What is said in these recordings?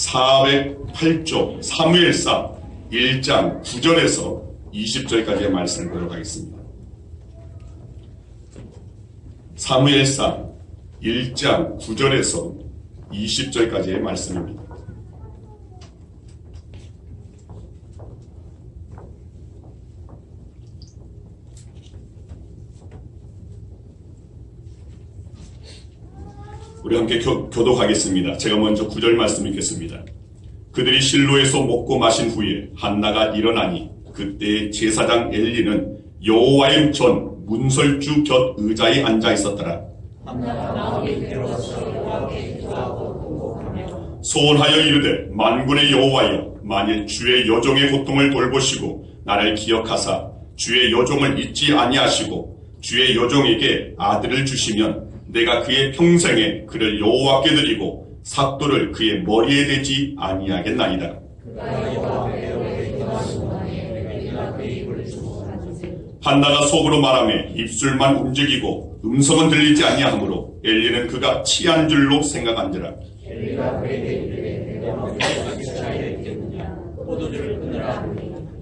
408쪽 사무엘상 1장 9절에서 20절까지의 말씀을 보도록 하겠습니다. 사무엘상 1장 9절에서 20절까지의 말씀입니다. 우리 함께 교독하겠습니다. 제가 먼저 9절 말씀 읽겠습니다. 그들이 실로에서 먹고 마신 후에 한나가 일어나니 그때 제사장 엘리는 여호와의 전 문설주 곁 의자에 앉아 있었더라. 한나가 마음이 괴로워서 여호와께 기도하고 통곡하며 소원하여 이르되 만군의 여호와여, 만일 주의 여종의 고통을 돌보시고 나를 기억하사 주의 여종을 잊지 아니하시고 주의 여종에게 아들을 주시면 내가 그의 평생에 그를 여호와께 드리고 삭도를 그의 머리에 대지 아니하겠나이다. 한나가 속으로 말하며 입술만 움직이고 음성은 들리지 아니하므로 엘리는 그가 취한 줄로 생각한지라.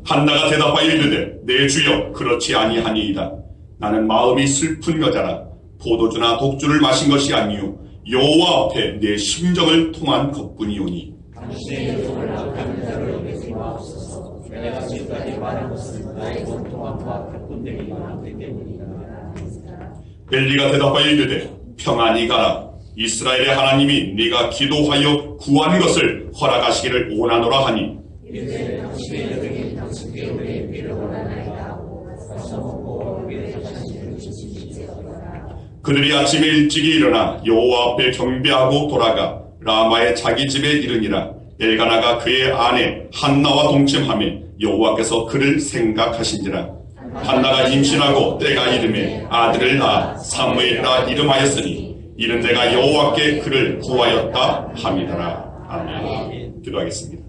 한나가 대답하여 이르되 내 주여 그렇지 아니하니이다. 나는 마음이 슬픈 여자라. 포도주나 독주를 마신 것이 아니요 여호와 앞에 내 심정을 통한 것뿐이오니. 당신의 여종을 악하는 자로 여기지 마옵소서. 내가 지금까지 말한 것은 나의 원통함과 가꾼됨이 많았기 때문이다. 엘리가 대답하여 이르되 평안히 가라. 이스라엘의 하나님이 네가 기도하여 구한 것을 허락하시기를 원하노라 하니. 이제 당신의 여종이 당신께 은혜의 비를 원하나이다 하고 벌써 먹고 얼굴에 당신을 주시지어라. 그들이 아침에 일찍이 일어나 여호와 앞에 경배하고 돌아가 라마의 자기 집에 이르니라. 엘가나가 그의 아내 한나와 동침하며 여호와께서 그를 생각하신지라. 한나가 임신하고 때가 이름에 아들을 낳아 사무엘이라 이름하였으니 이는 내가 여호와께 그를 구하였다 함이더라. 아멘. 기도하겠습니다.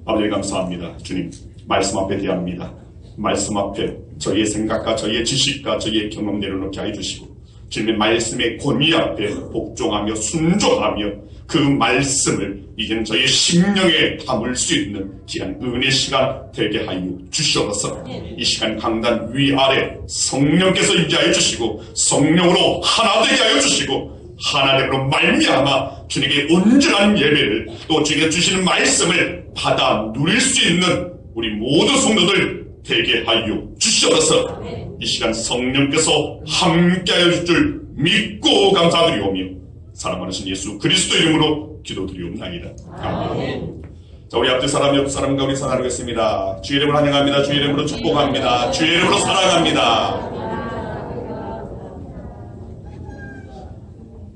아버지 감사합니다. 주님, 말씀 앞에 대합니다. 말씀 앞에 저희의 생각과 저희의 지식과 저희의 경험 내려놓게 해주시고 주님의 말씀의 권위 앞에 복종하며 순종하며 그 말씀을 이제는 저희의 심령에 담을 수 있는 귀한 은혜 시간 되게 하여 주시옵소서. 이 시간 강단 위아래 성령께서 임재하여 주시고 성령으로 하나 되게 하여 주시고 하나됨으로 말미암아 주님께 온전한 예배를 또 주님께 주시는 말씀을 받아 누릴 수 있는 우리 모든 성도들 되게 하여 주시옵소서. 이 시간 성령께서 함께하여 줄 줄 믿고 감사드리오며 사랑하신 예수 그리스도 이름으로 기도드리옵나이다. 아멘. 자, 우리 앞뒤 사람 옆 사람과 우리 사랑하겠습니다. 주의 이름으로 환영합니다. 주의 이름으로 축복합니다. 주의 이름으로 사랑합니다.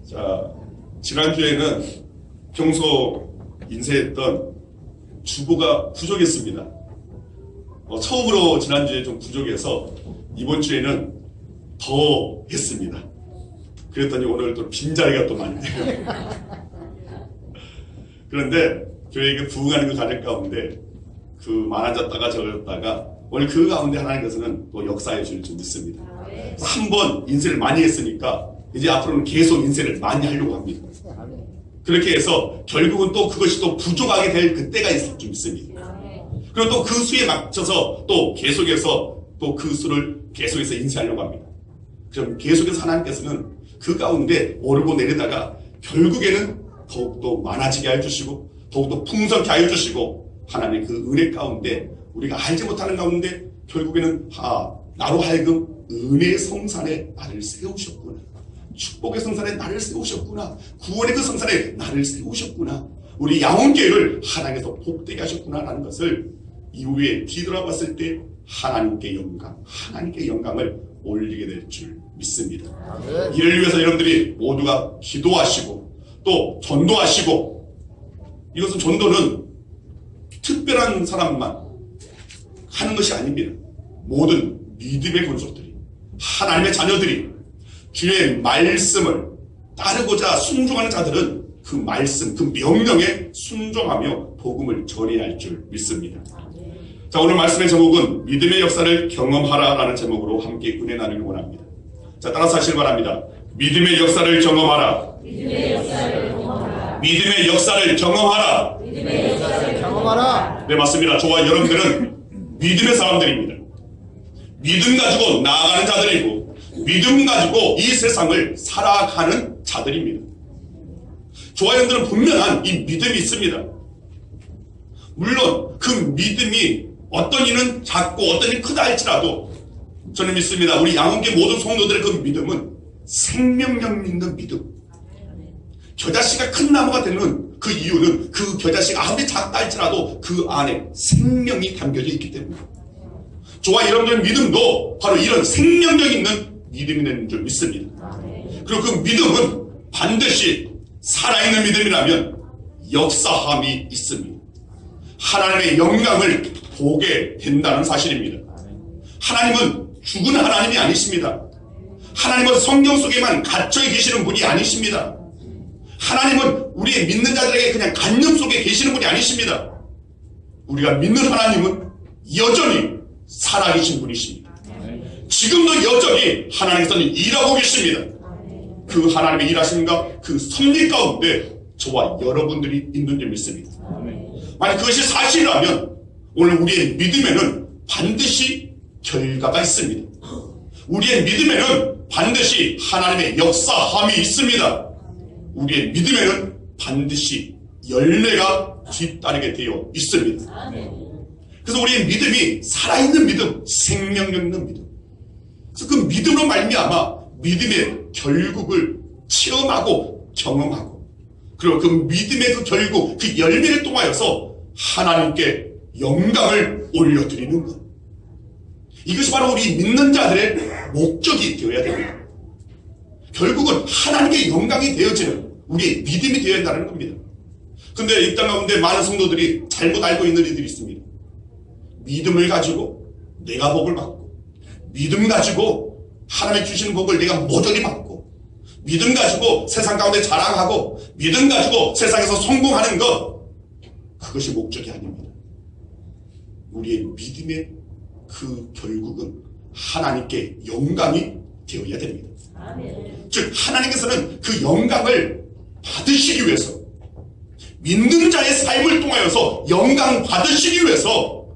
자, 지난주에는 평소 인쇄했던 주보가 부족했습니다. 처음으로 지난주에 좀 부족해서 이번 주에는 더 했습니다. 그랬더니 오늘 또 빈자리가 또 많이 돼요. 그런데 교회에 부흥하는 그 가정 가운데 그 많아졌다가 적어졌다가 오늘 그 가운데 하나님께서는 또 역사해 줄 줄 믿습니다. 한 번 인쇄를 많이 했으니까 이제 앞으로는 계속 인쇄를 많이 하려고 합니다. 그렇게 해서 결국은 또 그것이 또 부족하게 될 그때가 있을 줄 믿습니다. 그리고 또 그 수에 맞춰서 또 계속해서 또 그 수를 계속해서 인쇄하려고 합니다. 그럼 계속해서 하나님께서는 그 가운데 오르고 내리다가 결국에는 더욱더 많아지게 해주시고 더욱더 풍성케 해주시고 하나님의 그 은혜 가운데 우리가 알지 못하는 가운데 결국에는 나로 하여금 은혜의 성산에 나를 세우셨구나. 축복의 성산에 나를 세우셨구나. 구원의 그 성산에 나를 세우셨구나. 우리 양원교회를 하나님께서 복되게 하셨구나라는 것을 이후에 뒤돌아봤을 때 하나님께 영광을 올리게 될 줄 믿습니다. 이를 위해서 여러분들이 모두가 기도하시고 또 전도하시고, 이것은 전도는 특별한 사람만 하는 것이 아닙니다. 모든 믿음의 권속들이, 하나님의 자녀들이 주의 말씀을 따르고자 순종하는 자들은 그 말씀, 그 명령에 순종하며 복음을 전해야 할 줄 믿습니다. 자, 오늘 말씀의 제목은 믿음의 역사를 경험하라 라는 제목으로 함께 은혜 나누길 원합니다. 자, 따라서 하시길 바랍니다. 믿음의 역사를 경험하라. 믿음의 역사를 경험하라. 믿음의 역사를 경험하라. 믿음의 역사를 경험하라. 네, 맞습니다. 저와 여러분들은 믿음의 사람들입니다. 믿음 가지고 나아가는 자들이고 믿음 가지고 이 세상을 살아가는 자들입니다. 저와 여러분들은 분명한 이 믿음이 있습니다. 물론 그 믿음이 어떤 이는 작고 어떤 이는 크다 할지라도 저는 믿습니다. 우리 양원교 모든 성도들의 그 믿음은 생명력 믿는 믿음. 겨자씨가 큰 나무가 되는 그 이유는 그 겨자씨가 아무리 작다 할지라도 그 안에 생명이 담겨져 있기 때문입니다. 저와 여러분들의 믿음도 바로 이런 생명력 있는 믿음이 되는 줄 믿습니다. 그리고 그 믿음은 반드시 살아있는 믿음이라면 역사함이 있습니다. 하나님의 영광을 보게 된다는 사실입니다. 하나님은 죽은 하나님이 아니십니다. 하나님은 성경 속에만 갇혀 계시는 분이 아니십니다. 하나님은 우리의 믿는 자들에게 그냥 간념 속에 계시는 분이 아니십니다. 우리가 믿는 하나님은 여전히 살아계신 분이십니다. 지금도 여전히 하나님께서는 일하고 계십니다. 그 하나님의 일하심과 그 섭리 가운데 저와 여러분들이 있는 줄 믿습니다. 만약 그것이 사실이라면 오늘 우리의 믿음에는 반드시 결과가 있습니다. 우리의 믿음에는 반드시 하나님의 역사함이 있습니다. 우리의 믿음에는 반드시 열매가 뒤따르게 되어 있습니다. 그래서 우리의 믿음이 살아있는 믿음, 생명력 있는 믿음. 그래서 그 믿음으로 말미암아 믿음의 결국을 체험하고 경험하고 그리고 그 믿음의 그 결국, 그 열매를 통하여서 하나님께 영광을 올려드리는 것. 이것이 바로 우리 믿는 자들의 목적이 되어야 됩니다. 결국은 하나님께 영광이 되어지는 우리의 믿음이 되어야 한다는 겁니다. 근데 이 땅 가운데 많은 성도들이 잘못 알고 있는 이들이 있습니다. 믿음을 가지고 내가 복을 받고 믿음 가지고 하나님이 주시는 복을 내가 모조리 받고 믿음 가지고 세상 가운데 자랑하고 믿음 가지고 세상에서 성공하는 것, 그것이 목적이 아닙니다. 우리의 믿음의 그 결국은 하나님께 영광이 되어야 됩니다. 즉 하나님께서는 그 영광을 받으시기 위해서 믿는 자의 삶을 통하여서 영광 받으시기 위해서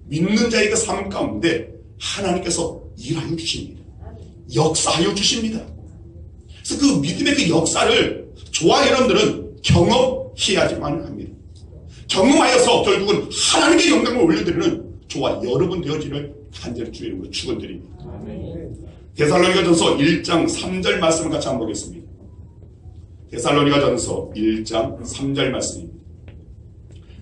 믿는 자의 그 삶 가운데 하나님께서 일하여 주십니다. 역사하여 주십니다. 그래서 그 믿음의 그 역사를 저와 여러분들은 경험해야지만 합니다. 경험하여서 결국은 하나님께 영광을 올려드리는 저와 여러분 되어지를 간절히 주의 이름으로 축원드립니다. 데살로니가전서 1장 3절 말씀을 같이 한번 보겠습니다. 데살로니가전서 1장 3절 말씀입니다.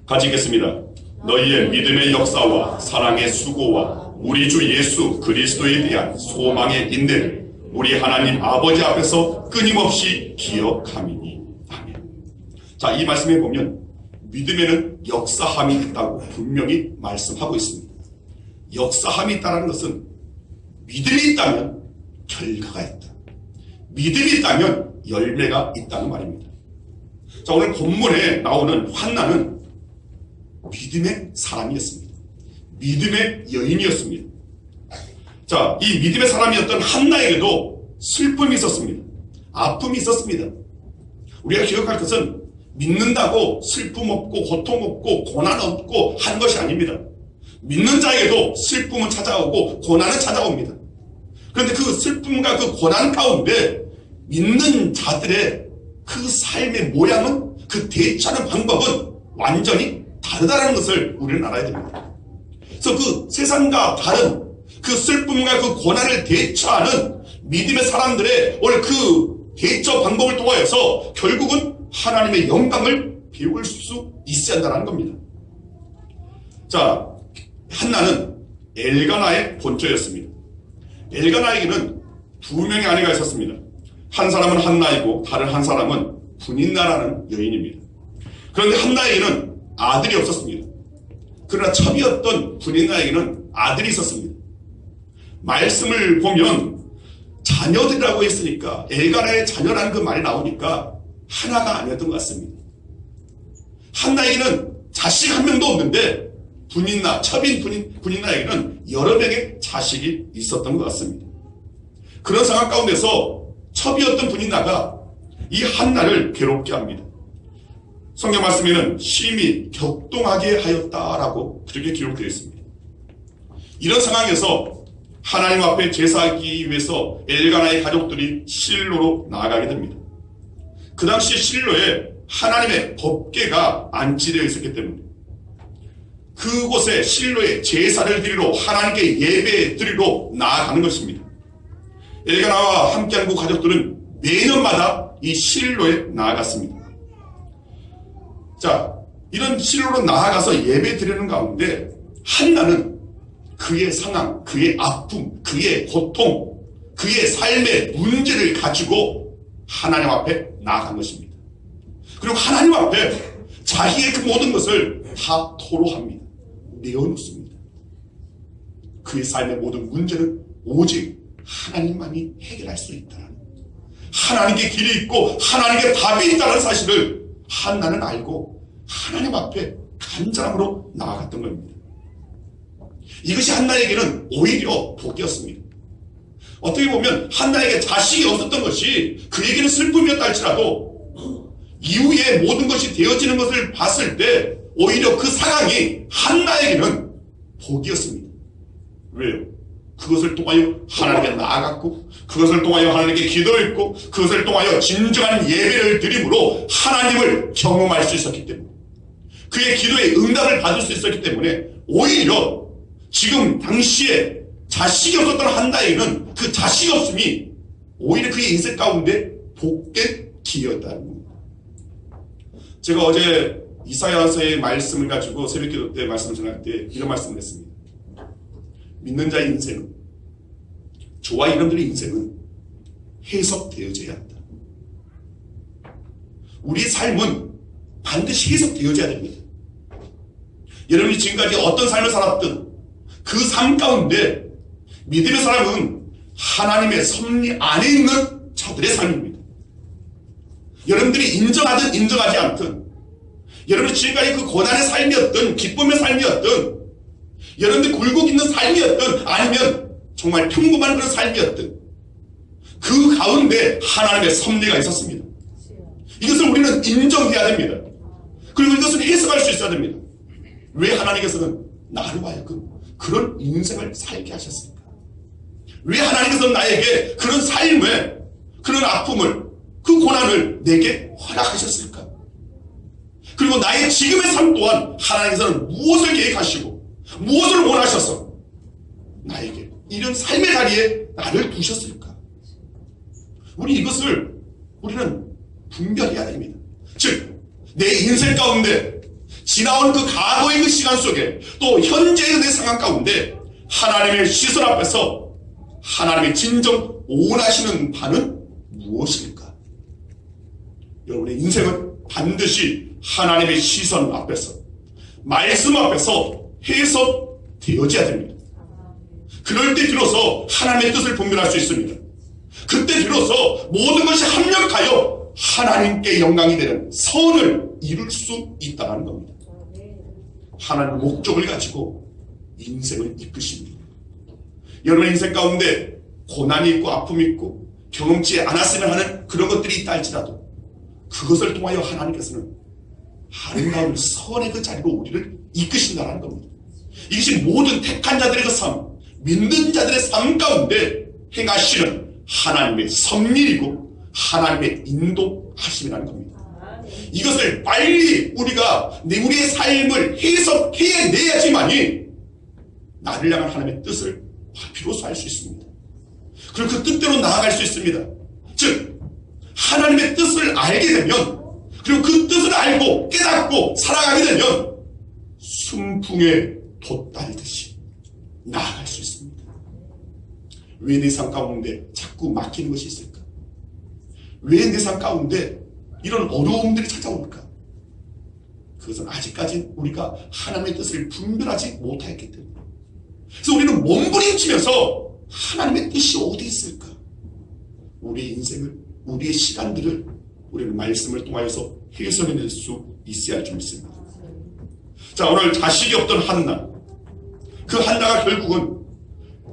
같이 읽겠습니다. 너희의 믿음의 역사와 사랑의 수고와 우리 주 예수 그리스도에 대한 소망의 인내를 우리 하나님 아버지 앞에서 끊임없이 기억함이니. 아멘. 자, 이 말씀에 보면 믿음에는 역사함이 있다고 분명히 말씀하고 있습니다. 역사함이 있다는 것은 믿음이 있다면 결과가 있다. 믿음이 있다면 열매가 있다는 말입니다. 자, 오늘 본문에 나오는 한나는 믿음의 사람이었습니다. 믿음의 여인이었습니다. 자, 이 믿음의 사람이었던 한나에게도 슬픔이 있었습니다. 아픔이 있었습니다. 우리가 기억할 것은 믿는다고 슬픔 없고 고통 없고 고난 없고 하는 것이 아닙니다. 믿는 자에게도 슬픔은 찾아오고 고난은 찾아옵니다. 그런데 그 슬픔과 그 고난 가운데 믿는 자들의 그 삶의 모양은, 그 대처하는 방법은 완전히 다르다는 것을 우리는 알아야 됩니다. 그래서 그 세상과 다른 그 슬픔과 그 고난을 대처하는 믿음의 사람들의 오늘 그 대처 방법을 통하여서 결국은 하나님의 영광을 배울 수 있어야 한다는 겁니다. 자, 한나는 엘가나의 본처였습니다. 엘가나에게는 두 명의 아내가 있었습니다. 한 사람은 한나이고 다른 한 사람은 분인나라는 여인입니다. 그런데 한나에게는 아들이 없었습니다. 그러나 첩이었던 분인나에게는 아들이 있었습니다. 말씀을 보면 자녀들이라고 했으니까 엘가나의 자녀라는 그 말이 나오니까 하나가 아니었던 것 같습니다. 한나에게는 자식 한 명도 없는데 분인나, 첩인 분인나에게는 여러 명의 자식이 있었던 것 같습니다. 그런 상황 가운데서 첩이었던 분인나가 이 한나를 괴롭게 합니다. 성경 말씀에는 심히 격동하게 하였다라고 그렇게 기록되어 있습니다. 이런 상황에서 하나님 앞에 제사하기 위해서 엘가나의 가족들이 실로로 나아가게 됩니다. 그 당시 실로에 하나님의 법궤가 안치되어 있었기 때문에 그곳에 실로에 제사를 드리러 하나님께 예배 드리러 나아가는 것입니다. 엘가나와 함께한 그 가족들은 매년마다 이 실로에 나아갔습니다. 자, 이런 실로로 나아가서 예배 드리는 가운데 한나는 그의 상황, 그의 아픔, 그의 고통, 그의 삶의 문제를 가지고 하나님 앞에 나아간 것입니다. 그리고 하나님 앞에 자기의 그 모든 것을 다 토로합니다. 내어놓습니다. 그의 삶의 모든 문제는 오직 하나님만이 해결할 수 있다는, 하나님께 길이 있고 하나님께 답이 있다는 사실을 한나는 알고 하나님 앞에 간절함으로 나아갔던 겁니다. 이것이 한나에게는 오히려 복이었습니다. 어떻게 보면 한나에게 자식이 없었던 것이 그에게는 슬픔이었다 할지라도 이후에 모든 것이 되어지는 것을 봤을 때 오히려 그 상황이 한나에게는 복이었습니다. 왜요? 그것을 통하여 하나님께 나아갔고, 그것을 통하여 하나님께 기도했고, 그것을 통하여 진정한 예배를 드림으로 하나님을 경험할 수 있었기 때문에, 그의 기도에 응답을 받을 수 있었기 때문에 오히려 지금 당시에 자식이 없었던 한나에게는 그 자식이 없음이 오히려 그의 인생 가운데 복된 기회였다는 겁니다. 제가 어제 이사야서의 말씀을 가지고 새벽기도 때 말씀을 전할 때 이런 말씀을 했습니다. 믿는 자의 인생은, 저와 여러분들의 인생은 해석되어져야 한다. 우리의 삶은 반드시 해석되어져야 됩니다. 여러분이 지금까지 어떤 삶을 살았든 그 삶 가운데 믿음의 사람은 하나님의 섭리 안에 있는 자들의 삶입니다. 여러분들이 인정하든 인정하지 않든, 여러분이 지금까지 그 고난의 삶이었든 기쁨의 삶이었든, 여러분들이 굴곡 있는 삶이었든 아니면 정말 평범한 그런 삶이었든 그 가운데 하나님의 섭리가 있었습니다. 이것을 우리는 인정해야 됩니다. 그리고 이것을 해석할 수 있어야 됩니다. 왜 하나님께서는 나로 하여금 그런 인생을 살게 하셨을까? 왜 하나님께서는 나에게 그런 삶을, 그런 아픔을, 그 고난을 내게 허락하셨을까? 그리고 나의 지금의 삶 또한 하나님께서는 무엇을 계획하시고 무엇을 원하셔서 나에게 이런 삶의 자리에 나를 두셨을까? 이것을 우리는 분별해야 됩니다. 즉, 내 인생 가운데 지나온 그 과거의 그 시간 속에 또 현재의 내 상황 가운데 하나님의 시선 앞에서 하나님의 진정 원하시는 바는 무엇일까? 여러분의 인생은 반드시 하나님의 시선 앞에서, 말씀 앞에서 해석되어져야 됩니다. 그럴 때 비로소 하나님의 뜻을 분별할 수 있습니다. 그때 비로소 모든 것이 합력하여 하나님께 영광이 되는 선을 이룰 수 있다는 겁니다. 하나님의 목적을 가지고 인생을 이끄십니다. 여러분의 인생 가운데 고난이 있고 아픔이 있고 경험치 않았으면 하는 그런 것들이 있다 할지라도 그것을 통하여 하나님께서는 아름다운 선의 그 자리로 우리를 이끄신다는 겁니다. 이것이 모든 택한 자들의 그 삶, 믿는 자들의 삶 가운데 행하시는 하나님의 섭리이고 하나님의 인도하심이라는 겁니다. 이것을 빨리 우리가 우리의 삶을 해석해내야지만이 나를 향한 하나님의 뜻을 비로소 알 수 있습니다. 그리고 그 뜻대로 나아갈 수 있습니다. 즉, 하나님의 뜻을 알게 되면, 그리고 그 뜻을 알고 깨닫고 살아가게 되면 순풍에 돛달듯이 나아갈 수 있습니다. 왜 내 삶 가운데 자꾸 막히는 것이 있을까? 왜 내 삶 가운데 이런 어려움들이 찾아올까? 그것은 아직까지 우리가 하나님의 뜻을 분별하지 못했기 때문에. 그래서 우리는 몸부림치면서 하나님의 뜻이 어디 있을까? 우리의 인생을, 우리의 시간들을 우리는 말씀을 통하여서 해석해낼 수 있어야 할 줄 믿습니다. 자, 오늘 자식이 없던 한나, 그 한나가 결국은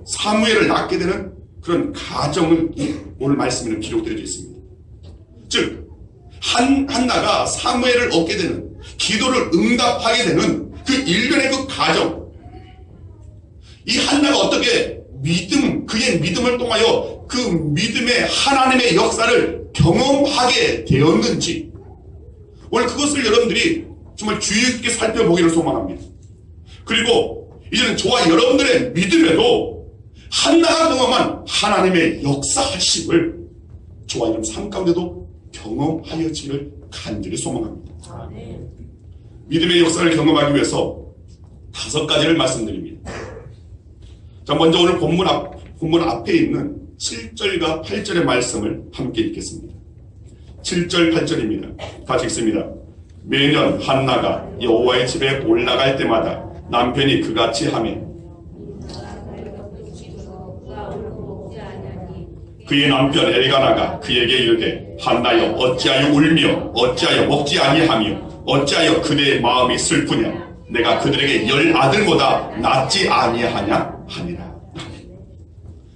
사무엘을 낳게 되는 그런 가정을 오늘 말씀에는 기록되어 있습니다. 즉, 한나가 사무엘을 얻게 되는, 기도를 응답하게 되는 그 일련의 그 과정, 이 한나가 어떻게 그의 믿음을 통하여 그 믿음의 하나님의 역사를 경험하게 되었는지, 오늘 그것을 여러분들이 정말 주의 깊게 살펴보기를 소망합니다. 그리고 이제는 저와 여러분들의 믿음에도 한나가 경험한 하나님의 역사하심을 저와 여러분 삶 가운데도 경험하여지를 간절히 소망합니다. 믿음의 역사를 경험하기 위해서 5가지를 말씀드립니다. 자, 먼저 오늘 본문 앞에 있는 7절과 8절의 말씀을 함께 읽겠습니다. 7절 8절입니다. 같이 읽습니다. 매년 한나가 여호와의 집에 올라갈 때마다 남편이 그같이 하며 그의 남편 엘가나가 그에게 이르되 한나여 어찌하여 울며 어찌하여 먹지 아니하며 어찌하여 그대의 마음이 슬프냐 내가 그들에게 10아들보다 낫지 아니하냐 하니라.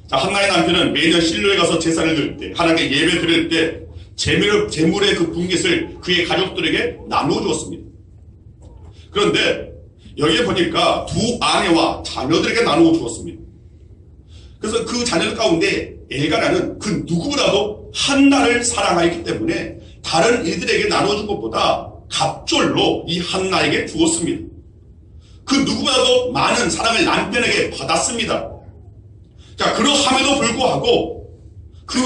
자, 한나의 남편은 매년 실로에 가서 제사를 드릴 때, 하나님께 예배 드릴 때 재물의 그 분깃을 그의 가족들에게 나누어 주었습니다. 그런데 여기에 보니까 2 아내와 자녀들에게 나누어 주었습니다. 그래서 그 자녀들 가운데 엘가나는 그 누구보다도 한나를 사랑하였기 때문에 다른 이들에게 나눠준 것보다 갑절로 이 한나에게 주었습니다. 그 누구보다도 많은 사랑을 남편에게 받았습니다. 자, 그러함에도 불구하고 그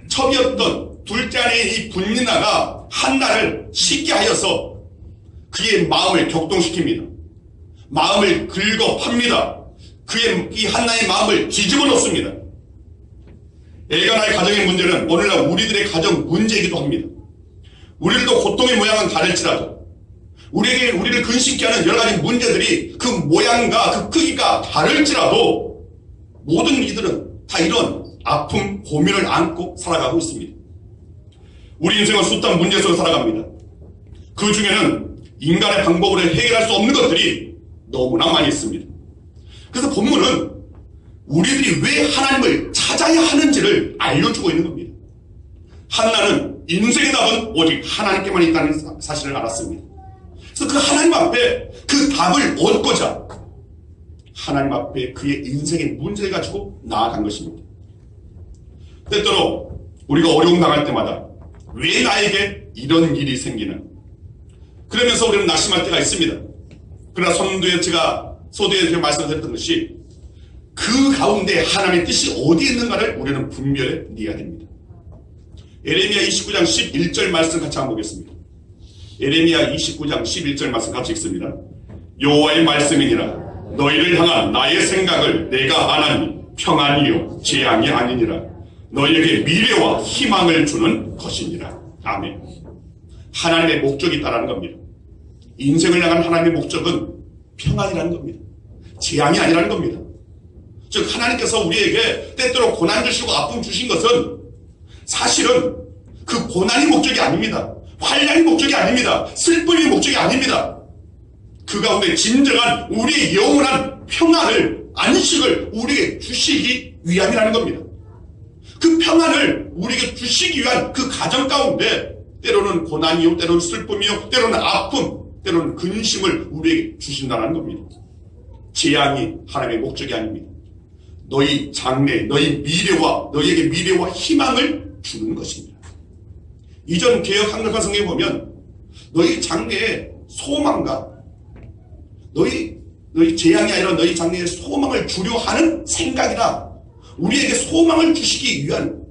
첩이었던 둘째 아내인 이 분리나가 한나를 쉽게 하여서 그의 마음을 격동시킵니다. 마음을 긁어팝니다. 이 한나의 마음을 뒤집어 놓습니다. 엘가나의 가정의 문제는 오늘날 우리들의 가정 문제이기도 합니다. 우리들도 고통의 모양은 다를지라도 우리를 근심케 하는 여러 가지 문제들이 그 모양과 그 크기가 다를지라도 모든 이들은 다 이런 아픔, 고민을 안고 살아가고 있습니다. 우리 인생은 숱한 문제 속에 살아갑니다. 그 중에는 인간의 방법으로 해결할 수 없는 것들이 너무나 많이 있습니다. 그래서 본문은 우리들이 왜 하나님을 찾아야 하는지를 알려주고 있는 겁니다. 한나는 인생의 답은 오직 하나님께만 있다는 사실을 알았습니다. 그래서 그 하나님 앞에 그 답을 얻고자 하나님 앞에 그의 인생의 문제를 가지고 나아간 것입니다. 때때로 우리가 어려움 당할 때마다 왜 나에게 이런 일이 생기나, 그러면서 우리는 낙심할 때가 있습니다. 그러나 소도에 제가 말씀드렸던 것이 그 가운데 하나님의 뜻이 어디에 있는가를 우리는 분별해 내야 됩니다. 에레미야 29장 11절 말씀 같이 한번 보겠습니다. 에레미야 29장 11절 말씀 같이 읽습니다. 여호와의 말씀이니라. 너희를 향한 나의 생각을 내가 아나니 평안이요 재앙이 아니니라. 너희에게 미래와 희망을 주는 것이니라. 아멘. 하나님의 목적이 있다는 겁니다. 인생을 향한 하나님의 목적은 평안이라는 겁니다. 재앙이 아니라는 겁니다. 즉 하나님께서 우리에게 때때로 고난 주시고 아픔 주신 것은 사실은 그 고난이 목적이 아닙니다. 환난이 목적이 아닙니다. 슬픔이 목적이 아닙니다. 그 가운데 진정한 우리의 영원한 평안을, 안식을 우리에게 주시기 위함이라는 겁니다. 그 평안을 우리에게 주시기 위한 그 가정 가운데 때로는 고난이요, 때로는 슬픔이요, 때로는 아픔, 때로는 근심을 우리에게 주신다는 겁니다. 재앙이 하나님의 목적이 아닙니다. 너희 장래, 너희 미래와 너희에게 미래와 희망을 주는 것입니다. 이전 개역 한글판 성경에 보면 너희 장래에 소망과 너희 재앙이 아니라 너희 장래에 소망을 주려 하는 생각이다. 우리에게 소망을 주시기 위한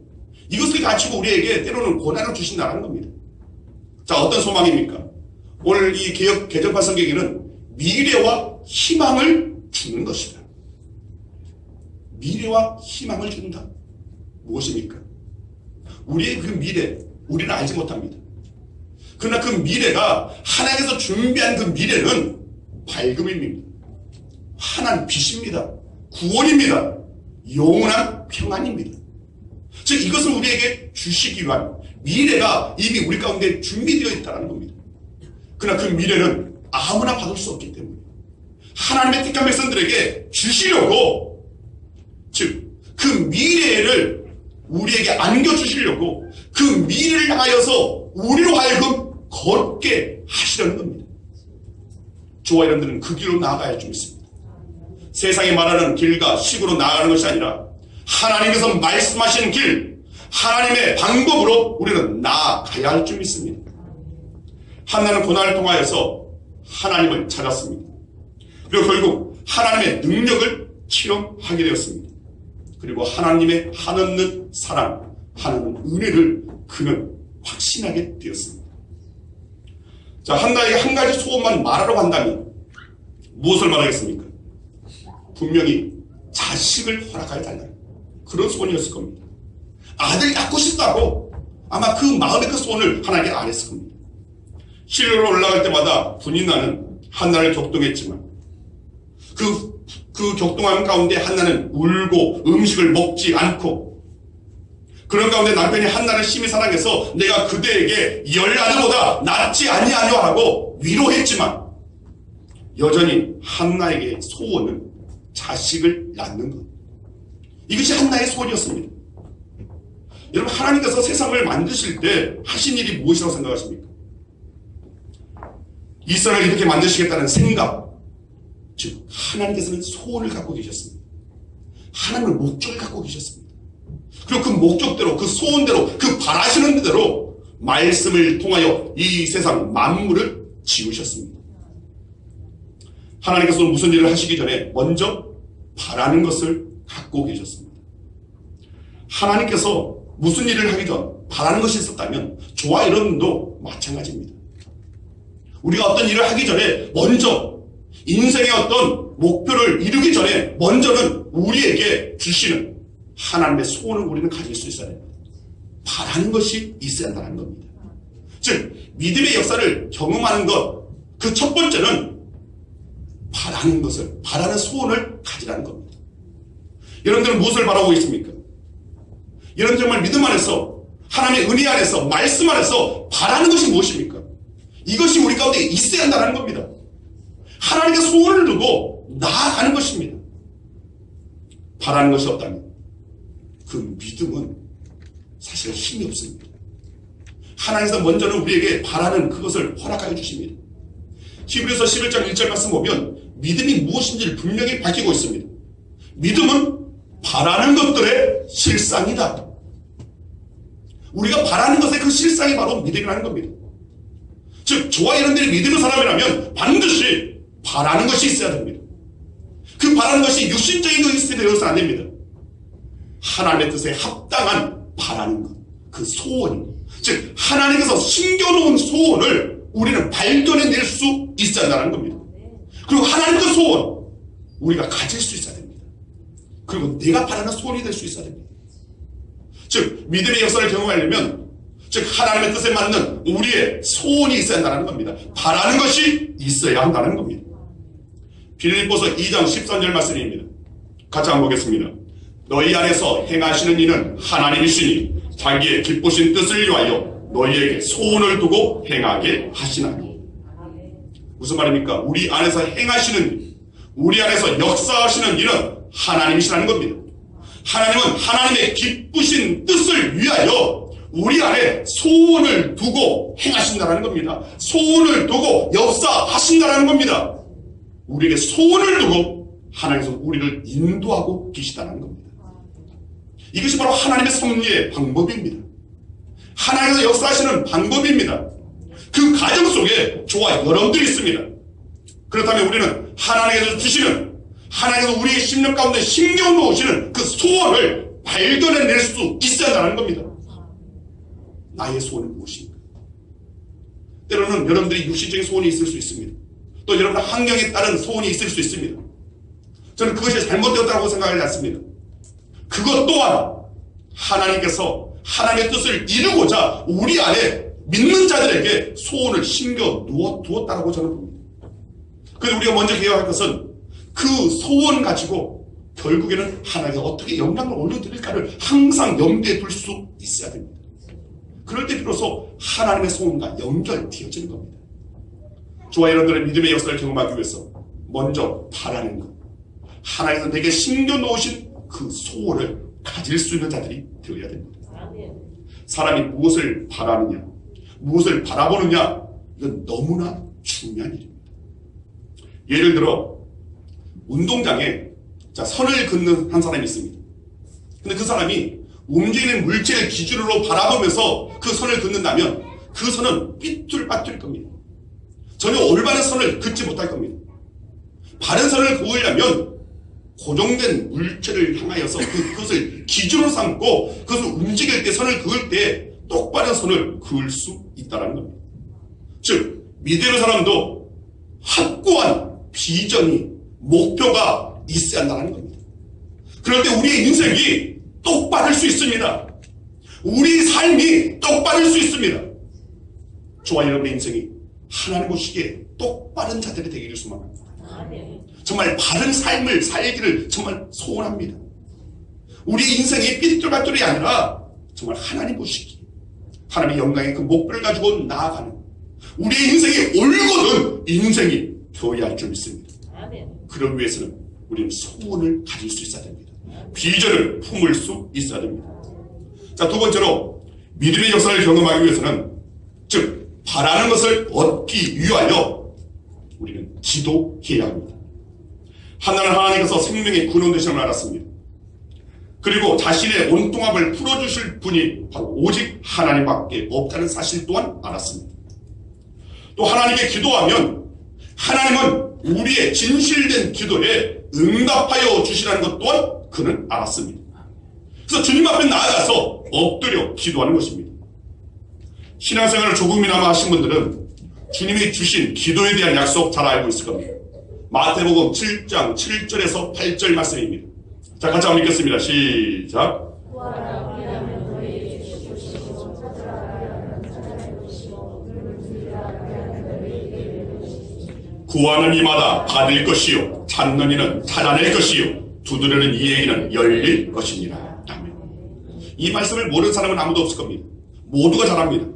이것을 가지고 우리에게 때로는 고난을 주신다는 겁니다. 자, 어떤 소망입니까? 오늘 이 개정판 성경에는 미래와 희망을 주는 것이다. 미래와 희망을 준다. 무엇입니까? 우리의 그 미래, 우리는 알지 못합니다. 그러나 그 미래가 하나님께서 준비한 그 미래는 밝음입니다. 환한 빛입니다. 구원입니다. 영원한 평안입니다. 즉 이것을 우리에게 주시기 위한 미래가 이미 우리 가운데 준비되어 있다는 겁니다. 그러나 그 미래는 아무나 받을 수 없기 때문에 하나님의 택한 백성들에게 주시려고, 즉 그 미래를 우리에게 안겨주시려고 그 미래를 향하여서 우리로 하여금 걷게 하시려는 겁니다. 저와 여러분들은 그 길로 나아가야 할 줄 믿습니다. 세상이 말하는 길과 식으로 나아가는 것이 아니라 하나님께서 말씀하시는 길, 하나님의 방법으로 우리는 나아가야 할 줄 믿습니다. 한나는 고난을 통하여서 하나님을 찾았습니다. 그리고 결국 하나님의 능력을 체험하게 되었습니다. 그리고 하나님의 한없는 사랑, 하나님의 은혜를 그는 확신하게 되었습니다. 자, 한나에게 한 가지 소원만 말하라고 한다면 무엇을 말하겠습니까? 분명히 자식을 허락하여 달라는 그런 소원이었을 겁니다. 아들 낳고 싶다고 아마 그 마음의 그 소원을 하나님께 안 했을 겁니다. 실로로 올라갈 때마다 분인나는 한나를 격동했지만 그 격동함 가운데 한나는 울고 음식을 먹지 않고, 그런 가운데 남편이 한나를 심히 사랑해서 내가 그대에게 10아들보다 낫지 아니하뇨 하고 위로했지만 여전히 한나에게 소원은 자식을 낳는 것. 이것이 한나의 소원이었습니다. 여러분, 하나님께서 세상을 만드실 때 하신 일이 무엇이라고 생각하십니까? 이스라엘을 이렇게 만드시겠다는 생각, 즉 하나님께서는 소원을 갖고 계셨습니다. 하나님의 목적을 갖고 계셨습니다. 그리고 그 목적대로, 그 소원대로, 그 바라시는 대로 말씀을 통하여 이 세상 만물을 지으셨습니다. 하나님께서는 무슨 일을 하시기 전에 먼저 바라는 것을 갖고 계셨습니다. 하나님께서 무슨 일을 하기 전 바라는 것이 있었다면 저와 여러분도 마찬가지입니다. 우리가 어떤 일을 하기 전에 먼저 인생의 어떤 목표를 이루기 전에 먼저는 우리에게 주시는 하나님의 소원을 우리는 가질 수 있어야 됩니다. 바라는 것이 있어야 한다는 겁니다. 즉 믿음의 역사를 경험하는 것, 그 첫 번째는 바라는 것을, 바라는 소원을 가지라는 겁니다. 여러분들은 무엇을 바라고 있습니까? 여러분 정말 믿음 안에서, 하나님의 은혜 안에서, 말씀 안에서 바라는 것이 무엇입니까? 이것이 우리 가운데 있어야 한다는 겁니다. 하나님께 소원을 두고 나아가는 것입니다. 바라는 것이 없다면 그 믿음은 사실 힘이 없습니다. 하나님께서 먼저는 우리에게 바라는 그것을 허락하여 주십니다. 히브리서 11장 1절 말씀 보면 믿음이 무엇인지를 분명히 밝히고 있습니다. 믿음은 바라는 것들의 실상이다. 우리가 바라는 것의 그 실상이 바로 믿음이라는 겁니다. 즉 저와 여러분들이 믿음의 사람이라면 반드시 바라는 것이 있어야 됩니다. 그 바라는 것이 육신적인 것이 되어서는 안 됩니다. 하나님의 뜻에 합당한 바라는 것, 그 소원, 즉 하나님께서 심겨놓은 소원을 우리는 발견해낼 수 있어야 한다는 겁니다. 그리고 하나님의 소원 우리가 가질 수 있어야 됩니다. 그리고 내가 바라는 소원이 될 수 있어야 됩니다. 즉 믿음의 역사를 경험하려면 즉 하나님의 뜻에 맞는 우리의 소원이 있어야 한다는 겁니다. 바라는 것이 있어야 한다는 겁니다. 빌립보서 2장 13절 말씀입니다. 같이 한번 보겠습니다. 너희 안에서 행하시는 이는 하나님이시니 자기의 기쁘신 뜻을 위하여 너희에게 소원을 두고 행하게 하시나니. 무슨 말입니까? 우리 안에서 행하시는 일, 우리 안에서 역사하시는 일은 하나님이시라는 겁니다. 하나님은 하나님의 기쁘신 뜻을 위하여 우리 안에 소원을 두고 행하신다는 겁니다. 소원을 두고 역사하신다는 겁니다. 우리에게 소원을 두고 하나님께서 우리를 인도하고 계시다는 겁니다. 이것이 바로 하나님의 섭리의 방법입니다. 하나님께서 역사하시는 방법입니다. 그 과정 속에 저와 여러분들이 있습니다. 그렇다면 우리는 하나님께서 주시는, 하나님께서 우리의 심령 가운데 신경 놓으시는 그 소원을 발견해낼 수 있어야 한다는 겁니다. 나의 소원은 무엇입니까? 때로는 여러분들이 육신적인 소원이 있을 수 있습니다. 또 여러분의 환경에 따른 소원이 있을 수 있습니다. 저는 그것이 잘못되었다고 생각하지 않습니다. 그것 또한 하나님께서 하나님의 뜻을 이루고자 우리 안에 믿는 자들에게 소원을 심겨 두었다고 저는 봅니다. 그래서 우리가 먼저 기억할 것은 그 소원 가지고 결국에는 하나님께 어떻게 영광을 올려드릴까를 항상 염두에 둘 수 있어야 됩니다. 그럴 때 비로소 하나님의 소원과 연결되어지는 겁니다. 저와 여러분들의 믿음의 역사를 경험하기 위해서 먼저 바라는 것, 하나님께서 내게 심겨놓으신 그 소원을 가질 수 있는 자들이 되어야 됩니다. 사람이 무엇을 바라느냐, 무엇을 바라보느냐, 이건 너무나 중요한 일입니다. 예를 들어 운동장에 선을 긋는 한 사람이 있습니다. 근데 그 사람이 움직이는 물체를 기준으로 바라보면서 그 선을 긋는다면 그 선은 삐뚤빠뚤 겁니다. 전혀 올바른 선을 긋지 못할 겁니다. 바른 선을 그으려면 고정된 물체를 향하여서 그것을 기준으로 삼고 그것을 움직일 때, 선을 그을 때 똑바른 선을 그을 수 있다는 겁니다. 즉 믿음의 사람도 확고한 비전이, 목표가 있어야 한다는 겁니다. 그럴 때 우리의 인생이 똑바를 수 있습니다. 우리 삶이 똑바를 수 있습니다. 저와 여러분의 인생이 하나님 보시기에 똑바른 자들이 되기를 소망합니다. 정말 바른 삶을 살기를 정말 소원합니다. 우리 인생이 삐뚤빠뚤이 아니라 정말 하나님 보시기에 하나님의 영광의 그 목표를 가지고 나아가는 우리의 인생이 올곧은 인생이 되어야 할 줄 믿습니다. 그러기 위해서는 우리는 소원을 가질 수 있어야 됩니다. 비전을 품을 수 있어야 됩니다. 자, 두 번째로 믿음의 역사를 경험하기 위해서는, 즉 바라는 것을 얻기 위하여 우리는 기도해야 합니다. 한나는 하나님께서 생명의 근원 되심을 알았습니다. 그리고 자신의 온통합을 풀어주실 분이 바로 오직 하나님밖에 없다는 사실 또한 알았습니다. 또 하나님께 기도하면 하나님은 우리의 진실된 기도에 응답하여 주시라는 것 또한 그는 알았습니다. 그래서 주님 앞에 나아가서 엎드려 기도하는 것입니다. 신앙생활을 조금이나마 하신 분들은 주님이 주신 기도에 대한 약속 잘 알고 있을 겁니다. 마태복음 7장 7절에서 8절 말씀입니다. 자, 같이 한번 읽겠습니다. 시작. 구하는 이마다 받을 것이요, 찾는 이는 찾아낼 것이요, 두드리는 이에게는 열릴 것이니라. 아멘. 이 말씀을 모르는 사람은 아무도 없을 겁니다. 모두가 잘 압니다.